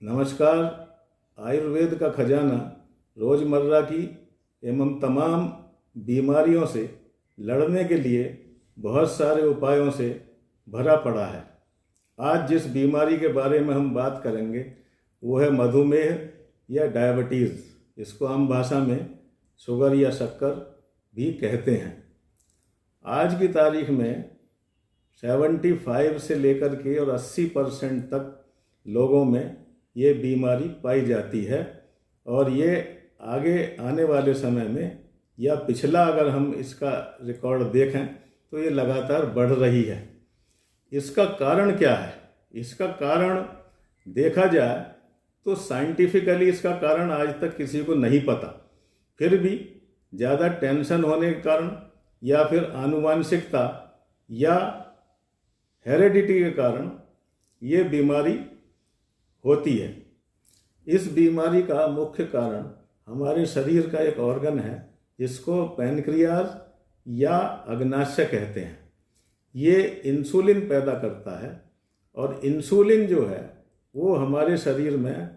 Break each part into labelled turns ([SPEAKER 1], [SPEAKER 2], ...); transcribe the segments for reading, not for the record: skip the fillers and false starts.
[SPEAKER 1] नमस्कार। आयुर्वेद का खजाना रोज़मर्रा की एवं तमाम बीमारियों से लड़ने के लिए बहुत सारे उपायों से भरा पड़ा है। आज जिस बीमारी के बारे में हम बात करेंगे वो है मधुमेह या डायबिटीज़। इसको आम भाषा में शुगर या शक्कर भी कहते हैं। आज की तारीख में 75 से लेकर के और 80% तक लोगों में ये बीमारी पाई जाती है और ये आगे आने वाले समय में या पिछला अगर हम इसका रिकॉर्ड देखें तो ये लगातार बढ़ रही है। इसका कारण क्या है? इसका कारण देखा जाए तो साइंटिफिकली इसका कारण आज तक किसी को नहीं पता। फिर भी ज़्यादा टेंशन होने के कारण या फिर आनुवांशिकता या हेरेडिटी के कारण ये बीमारी होती है। इस बीमारी का मुख्य कारण हमारे शरीर का एक ऑर्गन है जिसको पैनक्रियाज या अग्नाशय कहते हैं। ये इंसुलिन पैदा करता है और इंसुलिन जो है वो हमारे शरीर में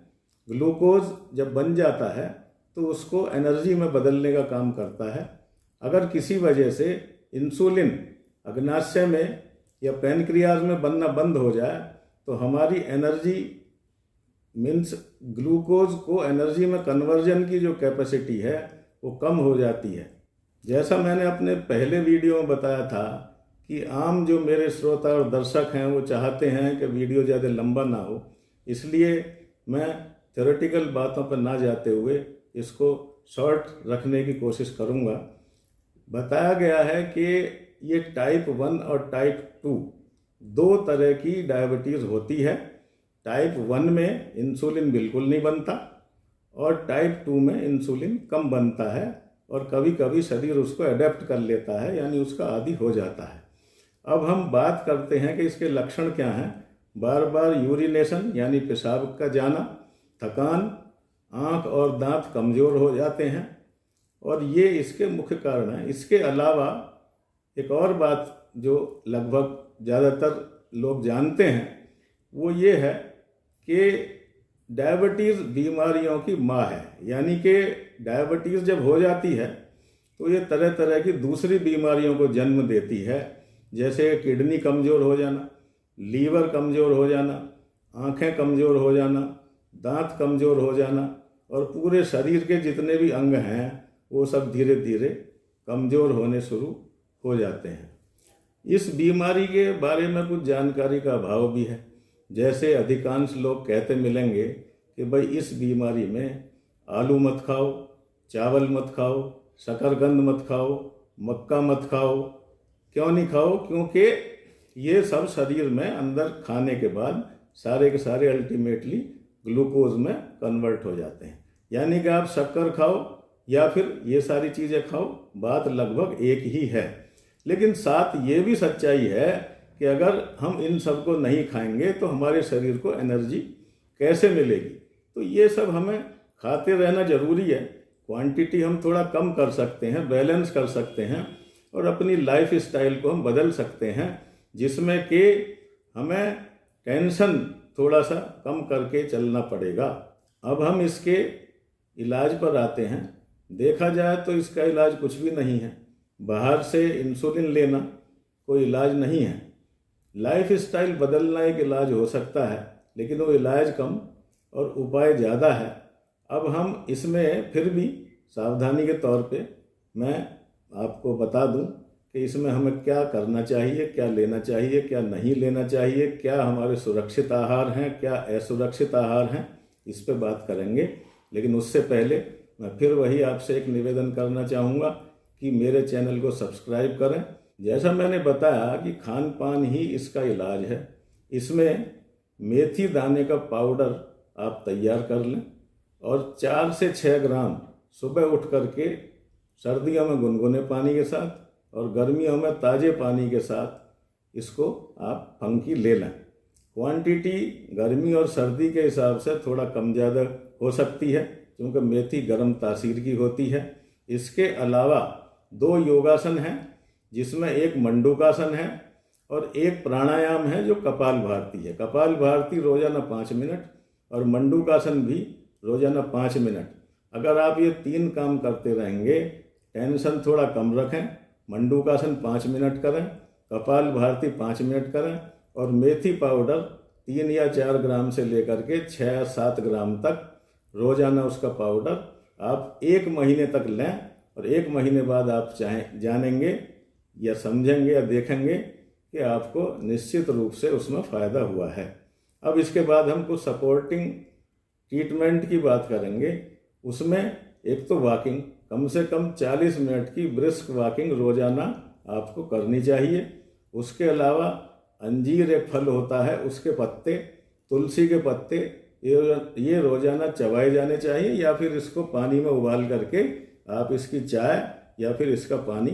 [SPEAKER 1] ग्लूकोज जब बन जाता है तो उसको एनर्जी में बदलने का काम करता है। अगर किसी वजह से इंसुलिन अग्नाशय में या पैनक्रियाज में बनना बंद हो जाए तो हमारी एनर्जी मीन्स ग्लूकोज को एनर्जी में कन्वर्जन की जो कैपेसिटी है वो कम हो जाती है। जैसा मैंने अपने पहले वीडियो में बताया था कि आम जो मेरे श्रोता और दर्शक हैं वो चाहते हैं कि वीडियो ज़्यादा लंबा ना हो, इसलिए मैं थ्योरेटिकल बातों पर ना जाते हुए इसको शॉर्ट रखने की कोशिश करूँगा। बताया गया है कि ये टाइप 1 और टाइप 2 दो तरह की डायबिटीज़ होती है। टाइप 1 में इंसुलिन बिल्कुल नहीं बनता और टाइप 2 में इंसुलिन कम बनता है और कभी कभी शरीर उसको अडेप्ट कर लेता है, यानी उसका आदी हो जाता है। अब हम बात करते हैं कि इसके लक्षण क्या हैं। बार बार यूरिनेशन यानी पेशाब का जाना, थकान, आँख और दांत कमज़ोर हो जाते हैं और ये इसके मुख्य कारण हैं। इसके अलावा एक और बात जो लगभग ज़्यादातर लोग जानते हैं वो ये है कि डायबिटीज़ बीमारियों की माँ है, यानी कि डायबिटीज़ जब हो जाती है तो ये तरह तरह की दूसरी बीमारियों को जन्म देती है, जैसे किडनी कमज़ोर हो जाना, लीवर कमज़ोर हो जाना, आँखें कमज़ोर हो जाना, दांत कमज़ोर हो जाना और पूरे शरीर के जितने भी अंग हैं वो सब धीरे धीरे कमज़ोर होने शुरू हो जाते हैं। इस बीमारी के बारे में कुछ जानकारी का अभाव भी है। जैसे अधिकांश लोग कहते मिलेंगे कि भाई इस बीमारी में आलू मत खाओ, चावल मत खाओ, शकरकंद मत खाओ, मक्का मत खाओ। क्यों नहीं खाओ? क्योंकि ये सब शरीर में अंदर खाने के बाद सारे के सारे अल्टीमेटली ग्लूकोज में कन्वर्ट हो जाते हैं। यानी कि आप शक्कर खाओ या फिर ये सारी चीज़ें खाओ, बात लगभग एक ही है। लेकिन साथ ये भी सच्चाई है कि अगर हम इन सब को नहीं खाएंगे तो हमारे शरीर को एनर्जी कैसे मिलेगी। तो ये सब हमें खाते रहना ज़रूरी है। क्वांटिटी हम थोड़ा कम कर सकते हैं, बैलेंस कर सकते हैं और अपनी लाइफ स्टाइल को हम बदल सकते हैं, जिसमें कि हमें टेंशन थोड़ा सा कम करके चलना पड़ेगा। अब हम इसके इलाज पर आते हैं। देखा जाए तो इसका इलाज कुछ भी नहीं है। बाहर से इंसुलिन लेना कोई इलाज नहीं है। लाइफ स्टाइल बदलना एक इलाज हो सकता है, लेकिन वो इलाज कम और उपाय ज़्यादा है। अब हम इसमें फिर भी सावधानी के तौर पे मैं आपको बता दूं कि इसमें हमें क्या करना चाहिए, क्या लेना चाहिए, क्या नहीं लेना चाहिए, क्या हमारे सुरक्षित आहार हैं, क्या असुरक्षित आहार हैं, इस पे बात करेंगे। लेकिन उससे पहले मैं फिर वही आपसे एक निवेदन करना चाहूँगा कि मेरे चैनल को सब्सक्राइब करें। जैसा मैंने बताया कि खान पान ही इसका इलाज है। इसमें मेथी दाने का पाउडर आप तैयार कर लें और 4 से 6 ग्राम सुबह उठ करके सर्दियों में गुनगुने पानी के साथ और गर्मियों में ताज़े पानी के साथ इसको आप फंकी ले लें। क्वांटिटी गर्मी और सर्दी के हिसाब से थोड़ा कम ज़्यादा हो सकती है क्योंकि मेथी गर्म तासीर की होती है। इसके अलावा 2 योगासन हैं, जिसमें एक मंडूकासन है और एक प्राणायाम है जो कपाल भारती है। कपाल भारती रोजाना 5 मिनट और मंडूकासन भी रोजाना 5 मिनट। अगर आप ये 3 काम करते रहेंगे, टेंशन थोड़ा कम रखें, मंडूकासन 5 मिनट करें, कपाल भारती 5 मिनट करें और मेथी पाउडर 3 या 4 ग्राम से लेकर के 6 या 7 ग्राम तक रोजाना उसका पाउडर आप 1 महीने तक लें और 1 महीने बाद आप जानेंगे या समझेंगे या देखेंगे कि आपको निश्चित रूप से उसमें फ़ायदा हुआ है। अब इसके बाद हम कुछ सपोर्टिंग ट्रीटमेंट की बात करेंगे। उसमें एक तो वॉकिंग, कम से कम 40 मिनट की ब्रिस्क वॉकिंग रोजाना आपको करनी चाहिए। उसके अलावा अंजीर एक फल होता है, उसके पत्ते, तुलसी के पत्ते, ये रोजाना चबाए जाने चाहिए या फिर इसको पानी में उबाल करके आप इसकी चाय या फिर इसका पानी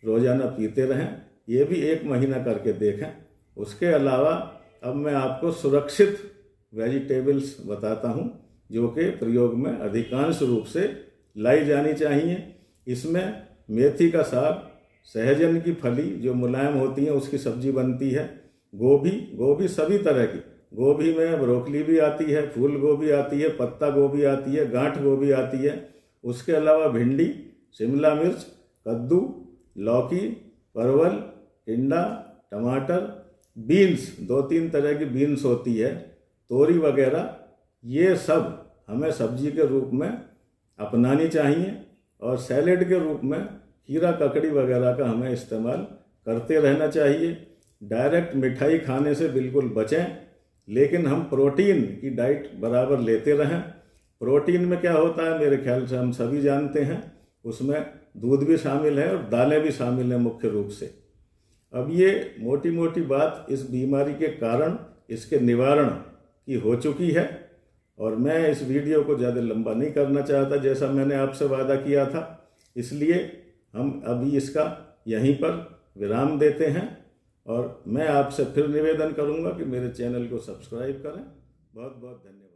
[SPEAKER 1] रोजाना पीते रहें। ये भी 1 महीना करके देखें। उसके अलावा अब मैं आपको सुरक्षित वेजिटेबल्स बताता हूँ जो कि प्रयोग में अधिकांश रूप से लाई जानी चाहिए। इसमें मेथी का साग, सहजन की फली जो मुलायम होती है उसकी सब्जी बनती है, गोभी सभी तरह की, गोभी में ब्रोकली भी आती है, फूल गोभी आती है, पत्ता गोभी आती है, गांठ गोभी आती है। उसके अलावा भिंडी, शिमला मिर्च, कद्दू, लौकी, परवल, टिंडा, टमाटर, बीन्स, 2-3 तरह की बीन्स होती है, तोरी वगैरह, ये सब हमें सब्जी के रूप में अपनानी चाहिए। और सैलेड के रूप में खीरा ककड़ी वगैरह का हमें इस्तेमाल करते रहना चाहिए। डायरेक्ट मिठाई खाने से बिल्कुल बचें, लेकिन हम प्रोटीन की डाइट बराबर लेते रहें। प्रोटीन में क्या होता है मेरे ख्याल से हम सभी जानते हैं, उसमें दूध भी शामिल है और दालें भी शामिल हैं मुख्य रूप से। अब ये मोटी मोटी बात इस बीमारी के कारण, इसके निवारण की हो चुकी है और मैं इस वीडियो को ज़्यादा लंबा नहीं करना चाहता जैसा मैंने आपसे वादा किया था, इसलिए हम अभी इसका यहीं पर विराम देते हैं और मैं आपसे फिर निवेदन करूंगा कि मेरे चैनल को सब्सक्राइब करें। बहुत बहुत धन्यवाद।